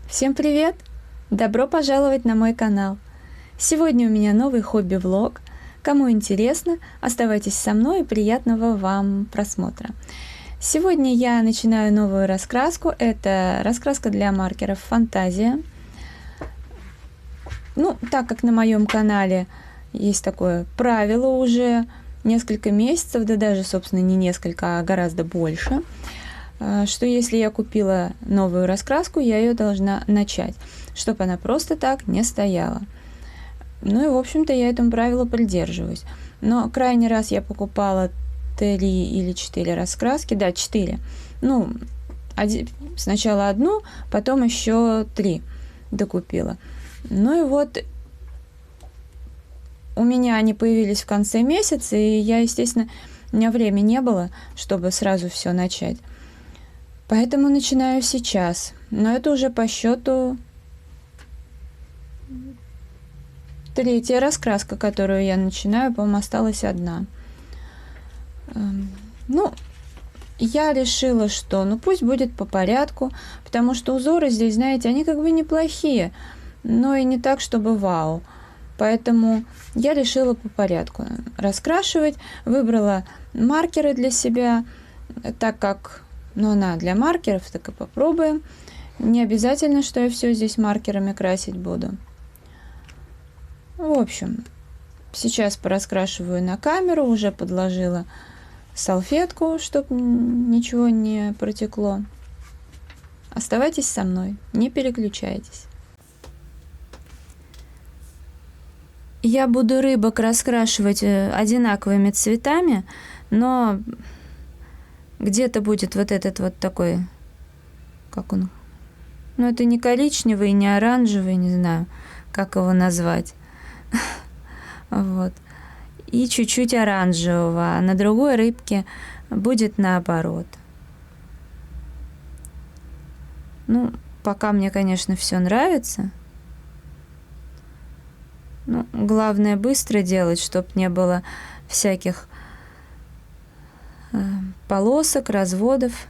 Всем привет! Добро пожаловать на мой канал! Сегодня у меня новый хобби-влог. Кому интересно, оставайтесь со мной и приятного вам просмотра. Сегодня я начинаю новую раскраску. Это раскраска для маркеров «Фантазия». Так как на моем канале есть такое правило уже несколько месяцев, да даже, собственно, не несколько, а гораздо больше, что если я купила новую раскраску, я ее должна начать, чтобы она просто так не стояла. И, в общем-то, я этому правилу придерживаюсь. Но крайний раз я покупала 3 или 4 раскраски, да, 4. Сначала одну, потом еще 3 докупила. У меня они появились в конце месяца, и я, естественно, у меня времени не было, чтобы сразу все начать. Поэтому начинаю сейчас. Но это уже по счету 3-я раскраска, которую я начинаю. По-моему, осталась одна. Я решила, что пусть будет по порядку, потому что узоры здесь, знаете, они как бы неплохие, но и не так, чтобы вау. Поэтому я решила по порядку раскрашивать. Выбрала маркеры для себя, так как она для маркеров, так и попробуем. Не обязательно, что я все здесь маркерами красить буду. В общем, сейчас пораскрашиваю на камеру, уже подложила салфетку, чтобы ничего не протекло. Оставайтесь со мной, не переключайтесь. Я буду рыбок раскрашивать одинаковыми цветами, но где-то будет вот этот вот такой, как он, это не коричневый, не оранжевый, не знаю, как его назвать. Вот. И чуть-чуть оранжевого, а на другой рыбке будет наоборот. Пока мне, конечно, все нравится. Главное быстро делать, чтобы не было всяких полосок, разводов.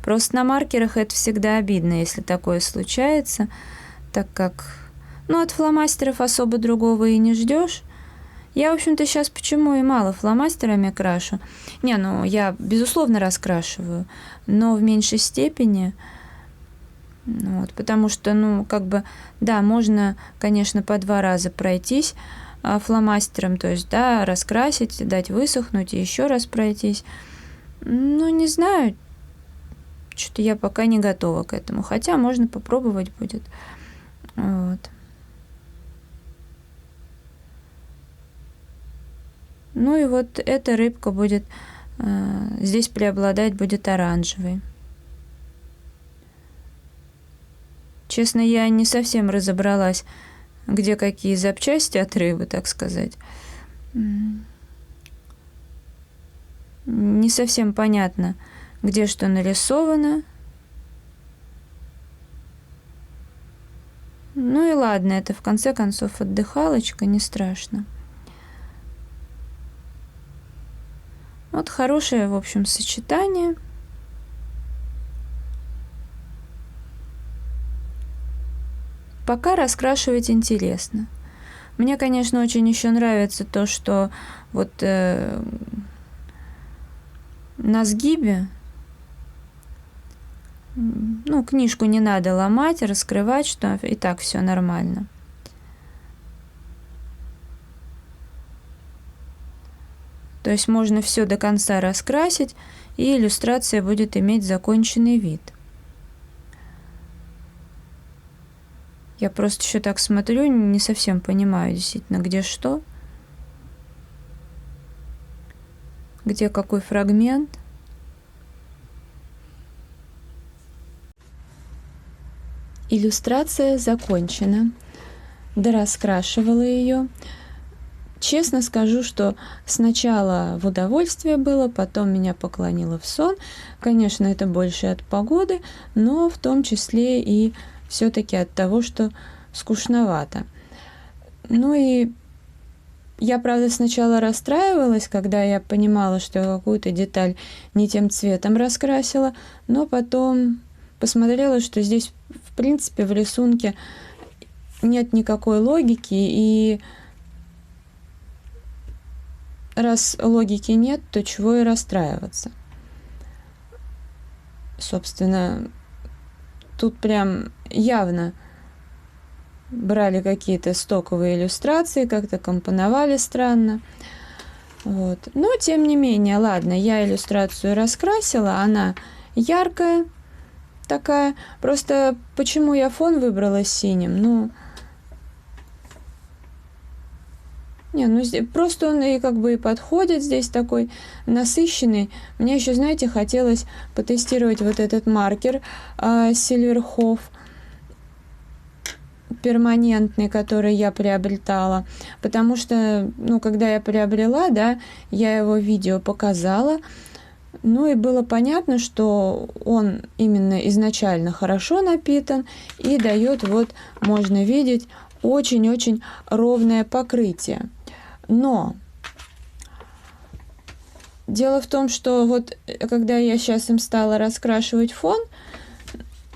Просто на маркерах это всегда обидно, если такое случается, так как, от фломастеров особо другого и не ждешь. Я, в общем-то, сейчас почему и мало фломастерами крашу. Я, безусловно, раскрашиваю, но в меньшей степени. Потому что, можно, конечно, по 2 раза пройтись фломастером, то есть, раскрасить, дать высохнуть и еще раз пройтись. Не знаю, что-то я пока не готова к этому, хотя можно попробовать будет. Вот. Эта рыбка будет, здесь преобладать будет оранжевый. Честно, я не совсем разобралась, где какие запчасти от рыбы, так сказать. Не совсем понятно, где что нарисовано. И ладно, это в конце концов отдыхалочка, не страшно. Хорошее, в общем, сочетание. Пока раскрашивать интересно. Мне, конечно, очень еще нравится то, что на сгибе, книжку не надо ломать, раскрывать, что и так все нормально. То есть можно все до конца раскрасить, и иллюстрация будет иметь законченный вид. Я просто еще так смотрю, не совсем понимаю действительно, где что, где какой фрагмент. Иллюстрация закончена. Дораскрашивала ее. Честно скажу, что сначала в удовольствие было, потом меня поклонило в сон. Конечно, это больше от погоды, но в том числе и все-таки от того, что скучновато. И я, правда, сначала расстраивалась, когда я понимала, что я какую-то деталь не тем цветом раскрасила, но потом посмотрела, что здесь, в принципе, в рисунке нет никакой логики, и раз логики нет, то чего и расстраиваться. Собственно, тут прям явно брали какие-то стоковые иллюстрации, как-то компоновали странно. Вот. Но, тем не менее, ладно, я иллюстрацию раскрасила, она яркая такая. Просто почему я фон выбрала синим? Ну, не, ну просто он и как бы и подходит здесь такой насыщенный. Мне еще, знаете, хотелось потестировать вот этот маркер Silverhof перманентный, который я приобретала, потому что, ну, когда я приобрела, да, я его видео показала, ну и было понятно, что он именно изначально хорошо напитан и дает, вот, можно видеть, очень-очень ровное покрытие. Но дело в том, что вот когда я сейчас им стала раскрашивать фон,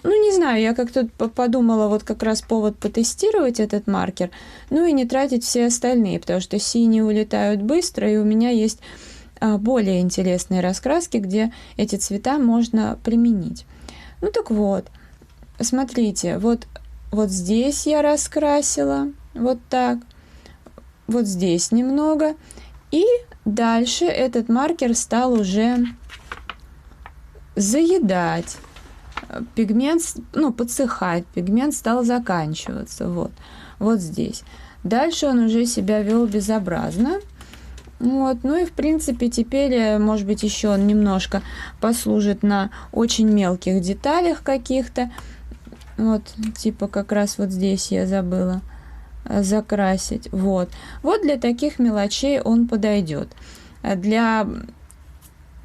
ну, не знаю, я как-то подумала, вот как раз повод потестировать этот маркер, ну и не тратить все остальные, потому что синие улетают быстро, и у меня есть более интересные раскраски, где эти цвета можно применить. Ну, так вот, смотрите, вот здесь я раскрасила, вот так, вот здесь немного, и дальше этот маркер стал уже заедать. Пигмент, ну, подсыхать, пигмент стал заканчиваться, вот здесь. Дальше он уже себя вел безобразно. Вот, ну и в принципе теперь, может быть, еще он немножко послужит на очень мелких деталях каких-то. Вот, типа как раз вот здесь я забыла закрасить. Вот для таких мелочей он подойдет. Для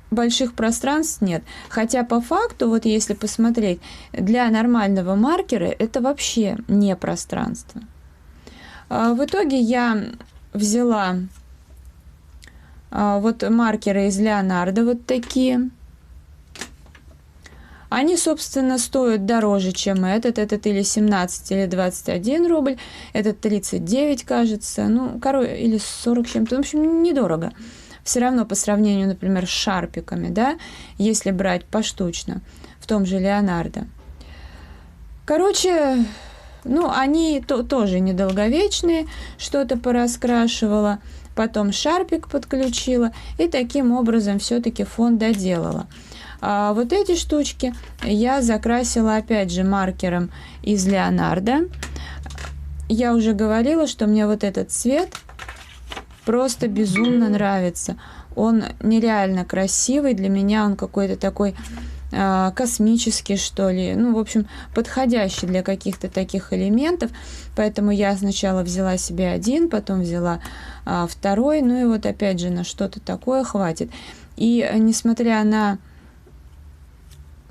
больших пространств нет. Хотя по факту, вот если посмотреть, для нормального маркера это вообще не пространство. В итоге я взяла вот маркеры из Леонардо, вот такие. Они, собственно, стоят дороже, чем этот. Этот или 17, или 21 рубль. Этот 39, кажется. Ну, или 40 чем-то. В общем, недорого. Все равно по сравнению, например, с шарпиками, да, если брать поштучно, в том же Леонардо. Короче, ну, они тоже недолговечные, что-то пораскрашивала, потом шарпик подключила, и таким образом все-таки фон доделала. А вот эти штучки я закрасила, опять же, маркером из Леонардо. Я уже говорила, что мне вот этот цвет просто безумно нравится. Он нереально красивый. Для меня он какой-то такой космический, что ли. Ну, в общем, подходящий для каких-то таких элементов. Поэтому я сначала взяла себе один, потом взяла второй. Ну и вот опять же на что-то такое хватит. И несмотря на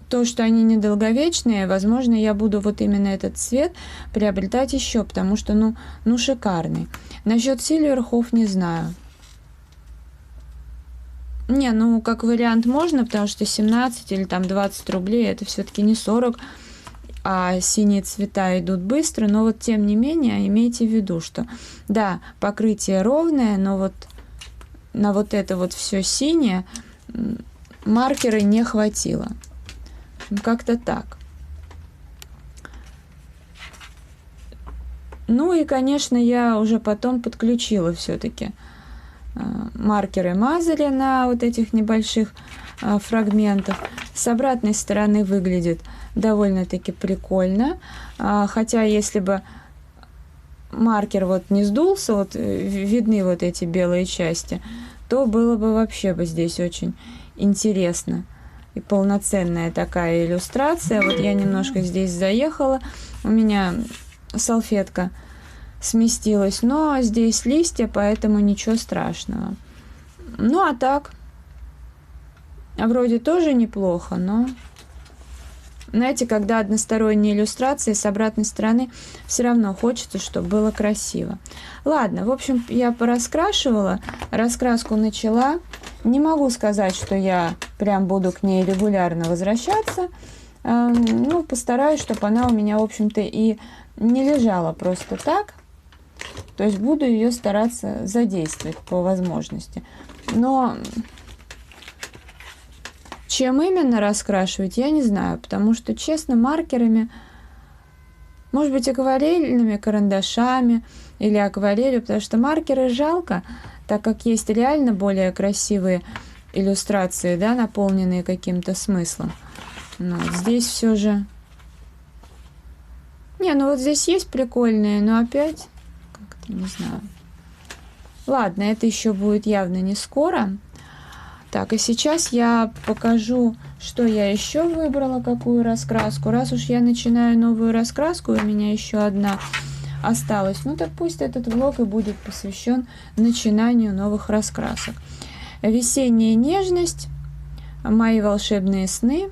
то, что они недолговечные, возможно, я буду вот именно этот цвет приобретать еще, потому что, ну шикарный. Насчет Silverhof не знаю. Не, ну, как вариант можно, потому что 17 или там 20 рублей, это все-таки не 40, а синие цвета идут быстро, но вот тем не менее, имейте в виду, что, да, покрытие ровное, но вот на вот это вот все синее маркера не хватило. Как-то так. Ну и, конечно, я уже потом подключила все-таки маркеры Мазеля на вот этих небольших фрагментах. С обратной стороны выглядит довольно-таки прикольно. Хотя, если бы маркер вот не сдулся, вот видны вот эти белые части, то было бы вообще бы здесь очень интересно. И полноценная такая иллюстрация. Вот я немножко здесь заехала. У меня салфетка сместилась, но здесь листья, поэтому ничего страшного. Ну, а так, вроде тоже неплохо, но, знаете, когда односторонние иллюстрации с обратной стороны, все равно хочется, чтобы было красиво. Ладно, в общем, я пораскрашивала, раскраску начала. Не могу сказать, что я прям буду к ней регулярно возвращаться. Ну, постараюсь, чтобы она у меня, в общем-то, и не лежала просто так. То есть буду ее стараться задействовать по возможности. Но чем именно раскрашивать, я не знаю, потому что, честно, маркерами, может быть, акварельными карандашами или акварелью, потому что маркеры жалко, так как есть реально более красивые иллюстрации, да, наполненные каким-то смыслом. Но здесь все же... Не, ну вот здесь есть прикольные, но опять, как-то не знаю. Ладно, это еще будет явно не скоро. Так, и сейчас я покажу, что я еще выбрала, какую раскраску. Раз уж я начинаю новую раскраску, у меня еще одна осталась, ну так пусть этот влог и будет посвящен начинанию новых раскрасок. Весенняя нежность, мои волшебные сны.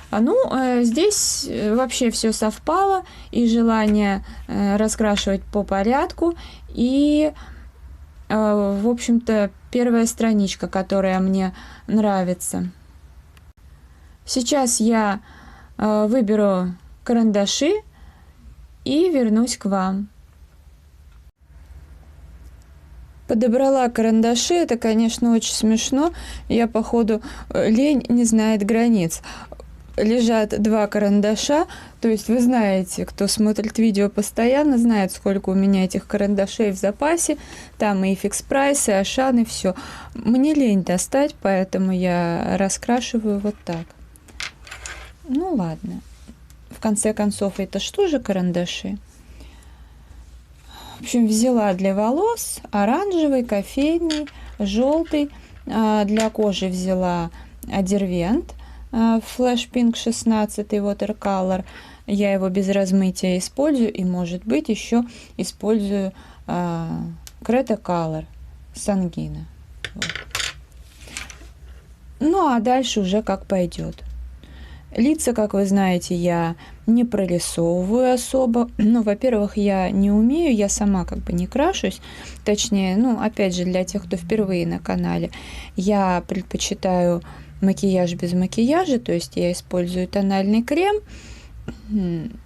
Ну, здесь вообще все совпало, и желание раскрашивать по порядку, и, в общем-то, первая страничка, которая мне нравится. Сейчас я выберу карандаши и вернусь к вам. Подобрала карандаши, это, конечно, очень смешно. Я, походу, лень не знает границ. Лежат два карандаша, то есть вы знаете, кто смотрит видео постоянно, знает, сколько у меня этих карандашей в запасе. Там и фикс прайс, и Ашан, и все. Мне лень достать, поэтому я раскрашиваю вот так. Ну ладно. В конце концов, это что же карандаши? В общем, взяла для волос оранжевый, кофейный, желтый. Для кожи взяла Adderwent Flash Pink 16 Watercolor. Я его без размытия использую, и, может быть, еще использую Creta Color Sanguina. Вот. Ну, а дальше уже как пойдет. Лица, как вы знаете, я не прорисовываю особо. Ну, во-первых, я не умею, я сама как бы не крашусь. Точнее, ну, опять же, для тех, кто впервые на канале, я предпочитаю макияж без макияжа, то есть я использую тональный крем,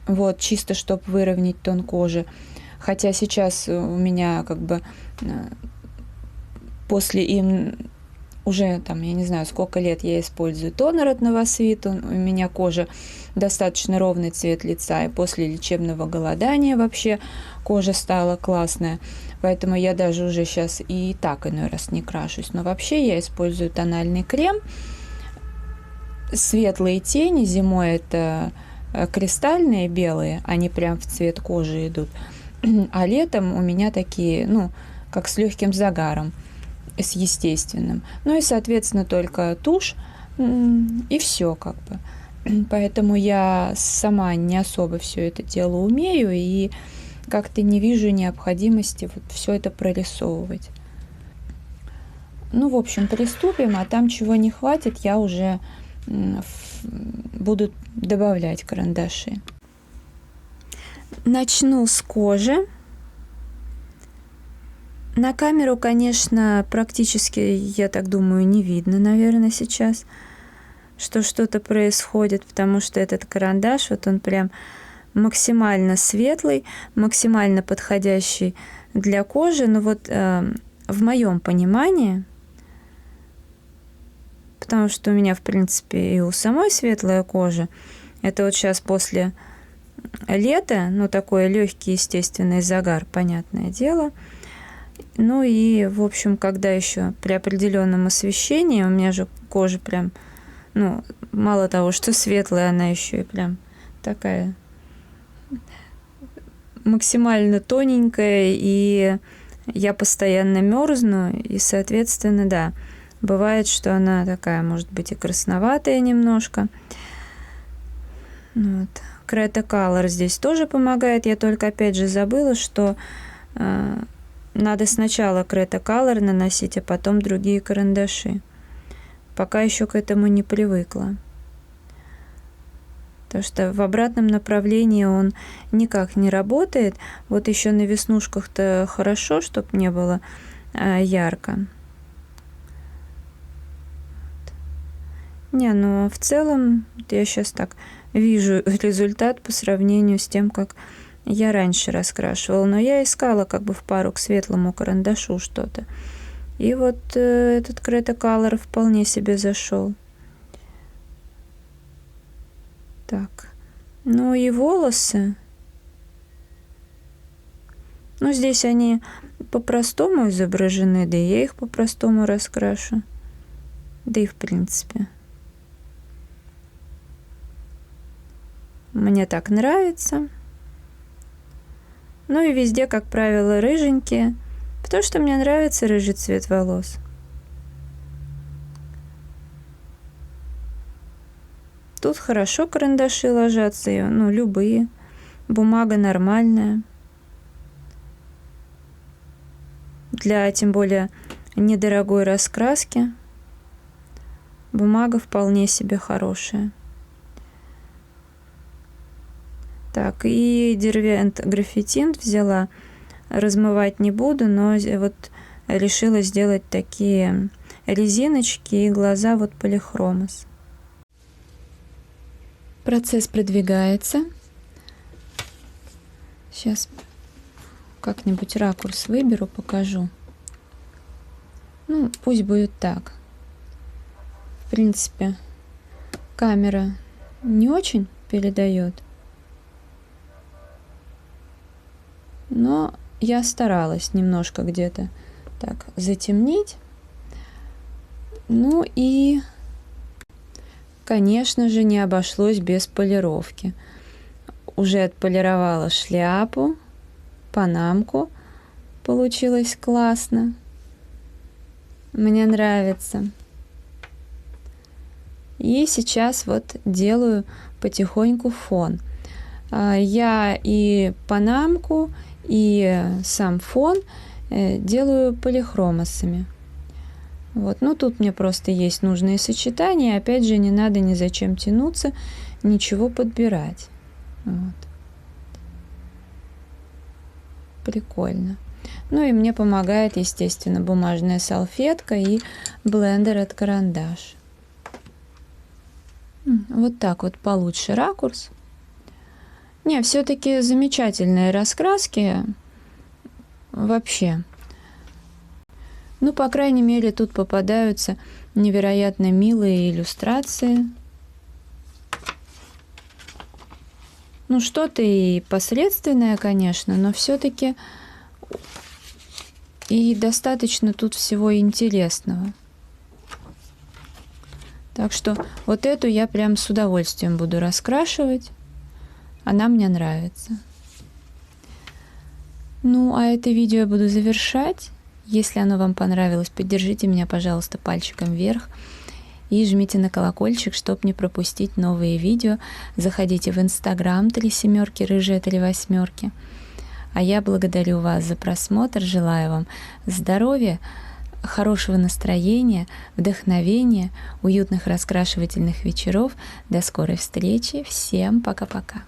вот, чисто чтобы выровнять тон кожи. Хотя сейчас у меня как бы после им уже там, я не знаю, сколько лет я использую тонер от Novasweet, у меня кожа достаточно ровный цвет лица, и после лечебного голодания вообще кожа стала классная, поэтому я даже уже сейчас и так иной раз не крашусь, но вообще я использую тональный крем, светлые тени, зимой это кристальные белые, они прям в цвет кожи идут, а летом у меня такие, ну, как с легким загаром, с естественным. Ну и, соответственно, только тушь, и все как бы. Поэтому я сама не особо все это дело умею, и как-то не вижу необходимости вот все это прорисовывать. Ну, в общем, приступим, а там чего не хватит, я уже буду добавлять карандаши. Начну с кожи. На камеру, конечно, практически, я так думаю, не видно, наверное, сейчас, что что-то происходит, потому что этот карандаш, вот он прям максимально светлый, максимально подходящий для кожи. Но вот в моем понимании, потому что у меня, в принципе, и у самой светлая кожа, это вот сейчас после лета, ну, такой легкий естественный загар, понятное дело. Ну и, в общем, когда еще при определенном освещении, у меня же кожа прям, ну, мало того, что светлая, она еще и прям такая максимально тоненькая, и я постоянно мерзну, и, соответственно, да, бывает, что она такая, может быть, и красноватая немножко. Вот. Creta Color здесь тоже помогает, я только, опять же, забыла, что надо сначала Creta Color наносить, а потом другие карандаши. Пока еще к этому не привыкла. Потому что в обратном направлении он никак не работает. Вот еще на веснушках-то хорошо, чтобы не было ярко. Не, ну в целом я сейчас так вижу результат по сравнению с тем, как я раньше раскрашивала. Но я искала как бы в пару к светлому карандашу что-то. И вот этот Creta Color вполне себе зашел. Так. Ну и волосы. Ну, здесь они по-простому изображены, да и я их по-простому раскрашу. Да и в принципе. Мне так нравится. Ну и везде, как правило, рыженькие, потому что мне нравится рыжий цвет волос. Тут хорошо карандаши ложатся, ну, любые. Бумага нормальная. Для, тем более, недорогой раскраски бумага вполне себе хорошая. Так, и Derwent граффитин взяла. Размывать не буду, но вот решила сделать такие резиночки и глаза вот полихромос. Процесс продвигается. Сейчас как-нибудь ракурс выберу, покажу. Ну, пусть будет так. В принципе, камера не очень передает. Но я старалась немножко где-то так затемнить. Ну и, конечно же, не обошлось без полировки. Уже отполировала шляпу, панамку. Получилось классно. Мне нравится. И сейчас вот делаю потихоньку фон. Я и панамку, и сам фон делаю полихромосами. Вот. Ну, тут мне просто есть нужные сочетания. Опять же, не надо ни зачем тянуться, ничего подбирать. Вот. Прикольно. Ну и мне помогает, естественно, бумажная салфетка и блендер от Карандаш. Вот так вот получше ракурс. Не, все-таки замечательные раскраски. Вообще. Ну, по крайней мере, тут попадаются невероятно милые иллюстрации. Ну, что-то и посредственное, конечно, но все-таки и достаточно тут всего интересного. Так что вот эту я прям с удовольствием буду раскрашивать. Она мне нравится. Ну, а это видео я буду завершать. Если оно вам понравилось, поддержите меня, пожалуйста, пальчиком вверх. И жмите на колокольчик, чтобы не пропустить новые видео. Заходите в Instagram 37, рыжая 38. А я благодарю вас за просмотр. Желаю вам здоровья, хорошего настроения, вдохновения, уютных раскрашивательных вечеров. До скорой встречи. Всем пока-пока.